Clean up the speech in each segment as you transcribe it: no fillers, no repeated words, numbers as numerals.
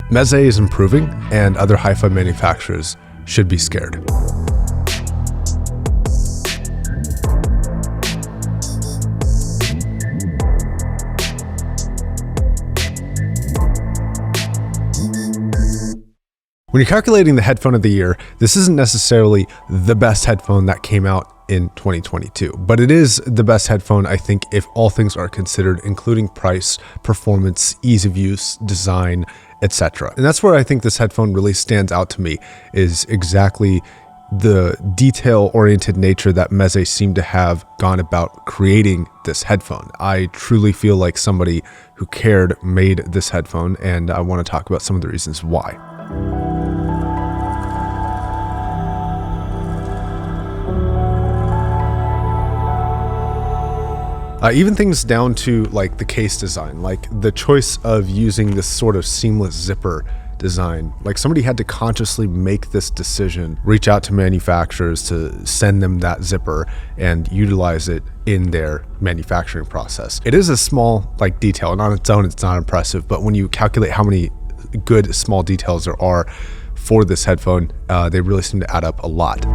Meze is improving, and other hi-fi manufacturers should be scared. When you're calculating the headphone of the year, this isn't necessarily the best headphone that came out in 2022, but it is the best headphone, I think, if all things are considered, including price, performance, ease of use, design, etc. And that's where I think this headphone really stands out to me, is exactly the detail-oriented nature that Meze seemed to have gone about creating this headphone. I truly feel like somebody who cared made this headphone, and I want to talk about some of the reasons why. Even things down to like the case design, like the choice of using this sort of seamless zipper design. Like somebody had to consciously make this decision, reach out to manufacturers to send them that zipper and utilize it in their manufacturing process. It is a small like detail, and on its own it's not impressive, but when you calculate how many good small details there are for this headphone, they really seem to add up a lot.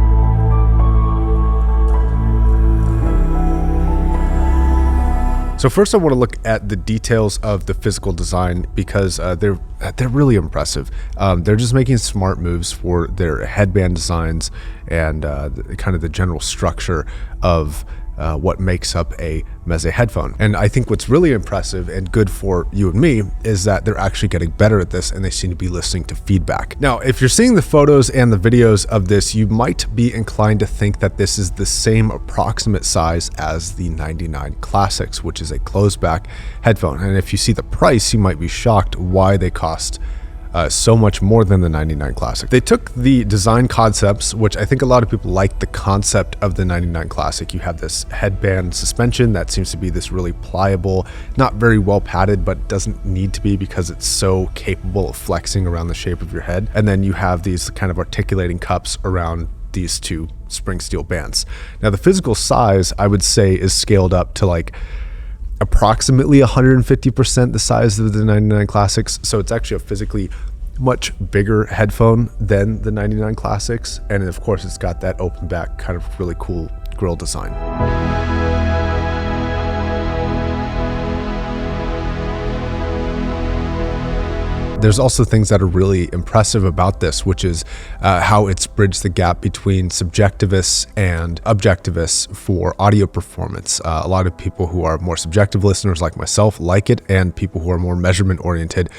So first I want to look at the details of the physical design, because they're really impressive. They're just making smart moves for their headband designs and kind of the general structure of what makes up a Meze headphone. And I think what's really impressive and good for you and me is that they're actually getting better at this, and they seem to be listening to feedback. Now, if you're seeing the photos and the videos of this, you might be inclined to think that this is the same approximate size as the 99 Classics, which is a closed back headphone. And if you see the price, you might be shocked why they cost so much more than the 99 Classic. They took the design concepts, which I think a lot of people like the concept of the 99 Classic. You have this headband suspension that seems to be this really pliable, not very well padded, but doesn't need to be because it's so capable of flexing around the shape of your head. And then you have these kind of articulating cups around these two spring steel bands. Now the physical size, I would say, is scaled up to like approximately 150% the size of the 99 Classics. So it's actually a physically much bigger headphone than the 99 Classics. And of course it's got that open back kind of really cool grille design. There's also things that are really impressive about this, which is how it's bridged the gap between subjectivists and objectivists for audio performance. A lot of people who are more subjective listeners like myself like it, and people who are more measurement oriented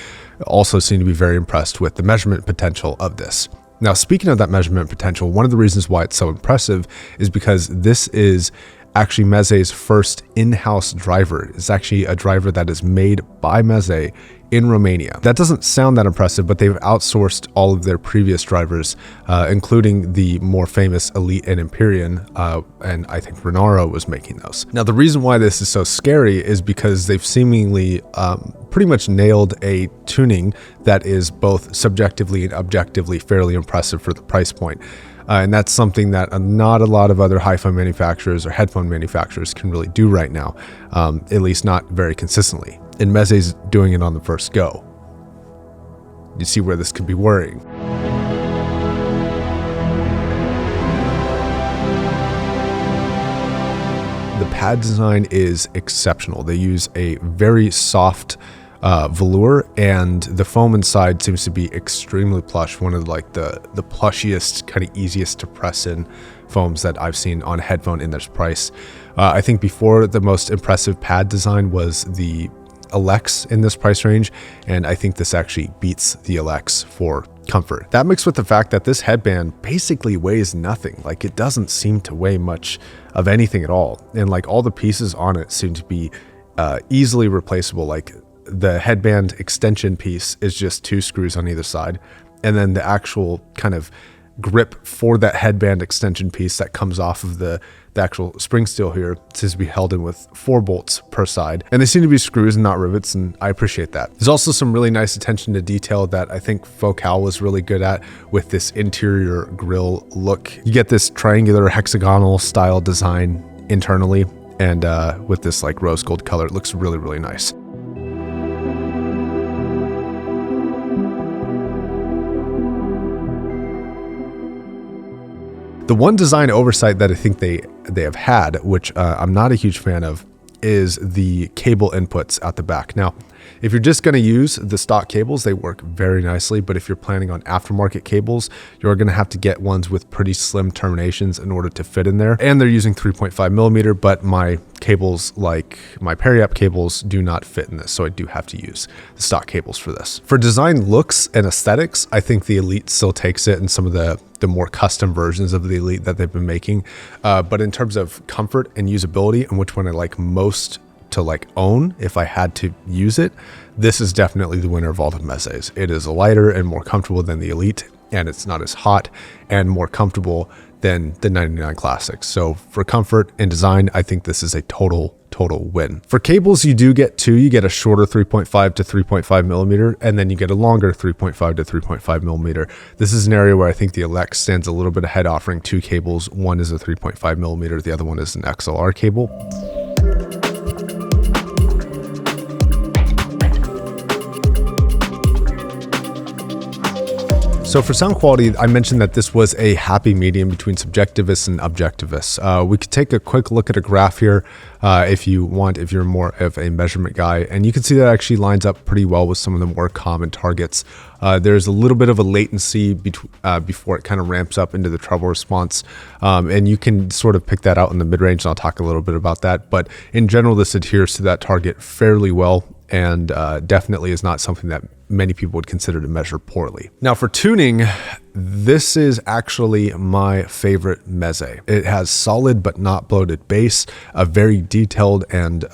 also seem to be very impressed with the measurement potential of this. Now, speaking of that measurement potential, one of the reasons why it's so impressive is because this is actually Meze's first in-house driver. It's actually a driver that is made by Meze in Romania. That doesn't sound that impressive, but they've outsourced all of their previous drivers, including the more famous Elite and Empyrean, and I think Renaro was making those. Now, the reason why this is so scary is because they've seemingly pretty much nailed a tuning that is both subjectively and objectively fairly impressive for the price point. And that's something that not a lot of other hi-fi manufacturers or headphone manufacturers can really do right now, at least not very consistently. And Meze's doing it on the first go. You see where this could be worrying. The pad design is exceptional. They use a very soft velour, and the foam inside seems to be extremely plush. One of like the plushiest, kind of easiest to press in foams that I've seen on a headphone in this price. I think before, the most impressive pad design was the Alex in this price range, and I think this actually beats the Alex for comfort. That mixed with the fact that this headband basically weighs nothing. Like, it doesn't seem to weigh much of anything at all, and like all the pieces on it seem to be easily replaceable. Like, the headband extension piece is just 2 screws on either side, and then the actual kind of grip for that headband extension piece that comes off of the actual spring steel here seems to be held in with 4 bolts per side, and they seem to be screws and not rivets, and I appreciate that. There's also some really nice attention to detail that I think Focal was really good at with this interior grille look. You get this triangular hexagonal style design internally, and with this like rose gold color, it looks really, really nice. The one design oversight that I think they have had, which I'm not a huge fan of, is the cable inputs out the back. Now, if you're just going to use the stock cables, they work very nicely. But if you're planning on aftermarket cables, you're going to have to get ones with pretty slim terminations in order to fit in there. And they're using 3.5 millimeter, but my cables, like my Periap cables, do not fit in this. So I do have to use the stock cables for this. For design looks and aesthetics, I think the Elite still takes it in some of the more custom versions of the Elite that they've been making. But in terms of comfort and usability, and which one I like most to like own if I had to use it, this is definitely the winner of all the Mezes. It is lighter and more comfortable than the Elite, and it's not as hot and more comfortable than the 99 Classics. So for comfort and design, I think this is a total win. For cables, you do get two. You get a shorter 3.5 to 3.5 millimeter, and then you get a longer 3.5 to 3.5 millimeter. This is an area where I think the Alex stands a little bit ahead, offering two cables. One is a 3.5 millimeter, the other one is an XLR cable. So for sound quality, I mentioned that this was a happy medium between subjectivists and objectivists. We could take a quick look at a graph here if you want, if you're more of a measurement guy. And you can see that actually lines up pretty well with some of the more common targets. There's a little bit of a latency before it kind of ramps up into the treble response. And you can sort of pick that out in the mid-range, and I'll talk a little bit about that. But in general, this adheres to that target fairly well, and definitely is not something that many people would consider to measure poorly. Now for tuning, this is actually my favorite Meze. It has solid but not bloated bass, a very detailed and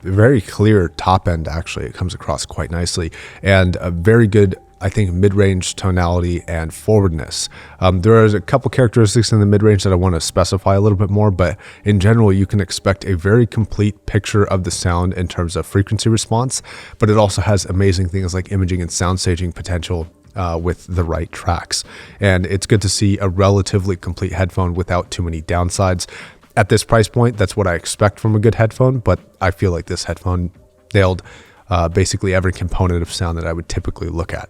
very clear top end. Actually, it comes across quite nicely, and a very good, I think, mid-range tonality and forwardness. There are a couple characteristics in the mid-range that I want to specify a little bit more, but in general, you can expect a very complete picture of the sound in terms of frequency response, but it also has amazing things like imaging and sound staging potential with the right tracks. And it's good to see a relatively complete headphone without too many downsides. At this price point, that's what I expect from a good headphone, but I feel like this headphone nailed basically every component of sound that I would typically look at.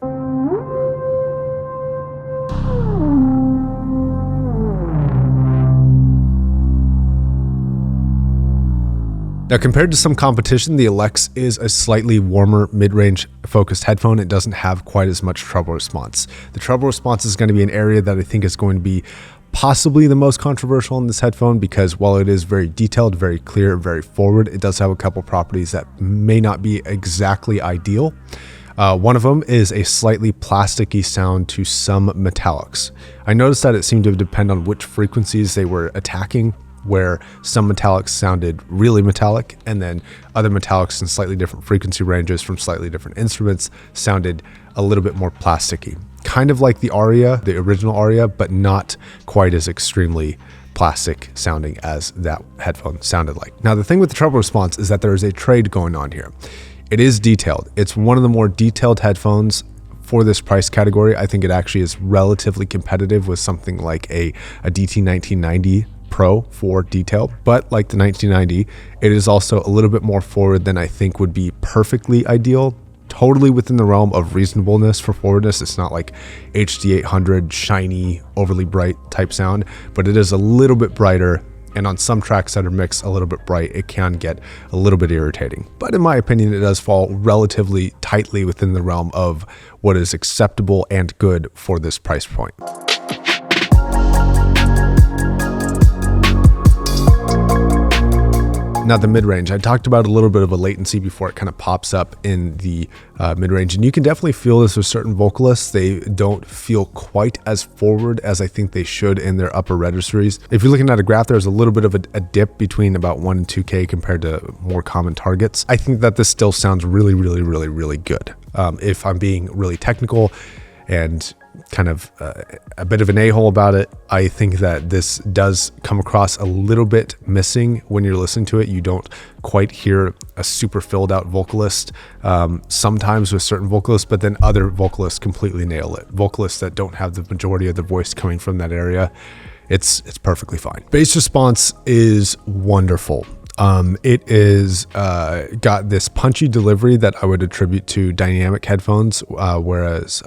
Now, compared to some competition, the Alex is a slightly warmer mid-range focused headphone. It doesn't have quite as much treble response. The treble response is going to be an area that I think is going to be possibly the most controversial in this headphone, because while it is very detailed, very clear, very forward, it does have a couple properties that may not be exactly ideal. One of them is a slightly plasticky sound to some metallics. I noticed that it seemed to depend on which frequencies they were attacking, where some metallics sounded really metallic, and then other metallics in slightly different frequency ranges from slightly different instruments sounded a little bit more plasticky. Kind of like the Aria, the original Aria, but not quite as extremely plastic sounding as that headphone sounded like. Now, the thing with the treble response is that there is a trade going on here. It is detailed. It's one of the more detailed headphones for this price category. I think it actually is relatively competitive with something like a DT 1990 Pro for detail, but like the 1990, it is also a little bit more forward than I think would be perfectly ideal. Totally within the realm of reasonableness for forwardness. It's not like HD 800 shiny, overly bright type sound, but it is a little bit brighter. And on some tracks that are mixed a little bit bright, it can get a little bit irritating. But in my opinion, it does fall relatively tightly within the realm of what is acceptable and good for this price point. Now the mid-range, I talked about a little bit of a latency before it kind of pops up in the mid-range, and you can definitely feel this with certain vocalists. They don't feel quite as forward as I think they should in their upper registries. If you're looking at a graph, there's a little bit of a dip between about 1 and 2K compared to more common targets. I think that this still sounds really, really, really, really good. If I'm being really technical and kind of a bit of an a-hole about it, I think that this does come across a little bit missing when you're listening to it. You don't quite hear a super filled out vocalist, sometimes with certain vocalists, but then other vocalists completely nail it. Vocalists that don't have the majority of the voice coming from that area, it's perfectly fine. Bass response is wonderful. It is got this punchy delivery that I would attribute to dynamic headphones, whereas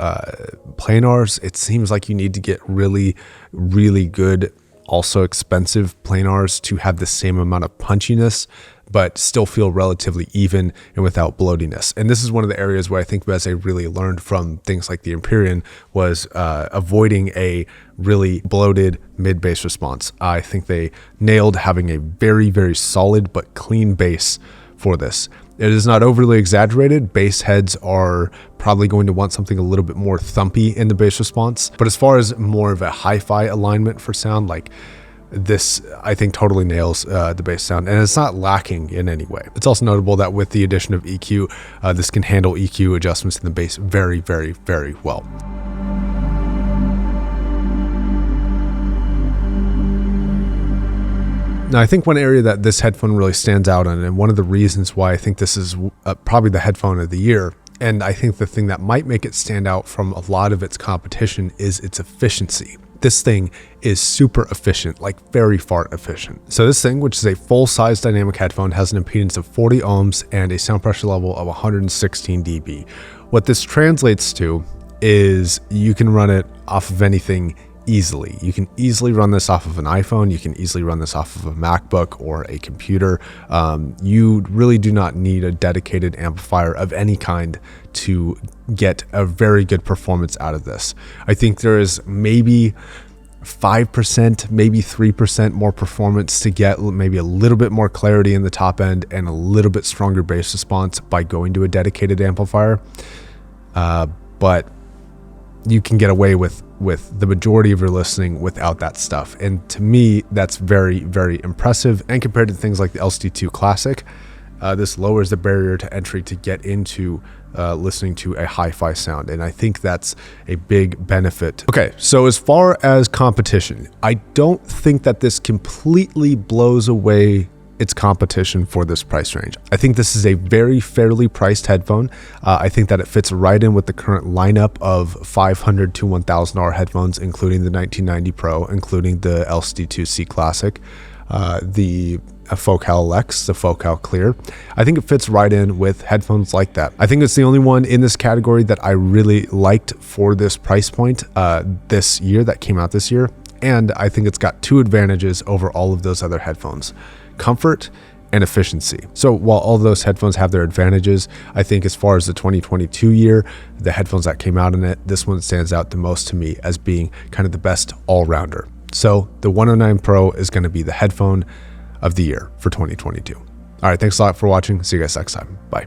planars, it seems like you need to get really, really good also expensive planars to have the same amount of punchiness, but still feel relatively even and without bloatiness. And this is one of the areas where I think Meze really learned from things like the Empyrean was avoiding a really bloated mid-bass response. I think they nailed having a very, very solid but clean bass for this. It is not overly exaggerated. Bass heads are probably going to want something a little bit more thumpy in the bass response. But as far as more of a hi-fi alignment for sound, like this, I think totally nails the bass sound, and it's not lacking in any way. It's also notable that with the addition of EQ, this can handle EQ adjustments in the bass very, very, very well. Now, I think one area that this headphone really stands out on, and one of the reasons why I think this is probably the headphone of the year, and I think the thing that might make it stand out from a lot of its competition is its efficiency. This thing is super efficient, like very far efficient. So this thing, which is a full-size dynamic headphone, has an impedance of 40 ohms and a sound pressure level of 116 dB. What this translates to is you can run it off of anything easily. You can easily run this off of an iPhone. You can easily run this off of a MacBook or a computer. You really do not need a dedicated amplifier of any kind to get a very good performance out of this. I think there is maybe 5%, maybe 3% more performance to get maybe a little bit more clarity in the top end and a little bit stronger bass response by going to a dedicated amplifier. But you can get away with the majority of your listening without that stuff. And to me, that's very, very impressive. And compared to things like the LCD2 Classic, this lowers the barrier to entry to get into listening to a hi-fi sound. And I think that's a big benefit. Okay, so as far as competition, I don't think that this completely blows away its competition for this price range. I think this is a very fairly priced headphone. I think that it fits right in with the current lineup of $500 to $1,000 headphones, including the 1990 Pro, including the LCD2C Classic, the Focal Lex, the Focal Clear. I think it fits right in with headphones like that. I think it's the only one in this category that I really liked for this price point this year, that came out this year. And I think it's got two advantages over all of those other headphones: comfort and efficiency. So while all those headphones have their advantages, I think as far as the 2022 year, the headphones that came out in it, this one stands out the most to me as being kind of the best all-rounder. So the 109 Pro is going to be the headphone of the year for 2022. All right, thanks a lot for watching. See you guys next time. Bye.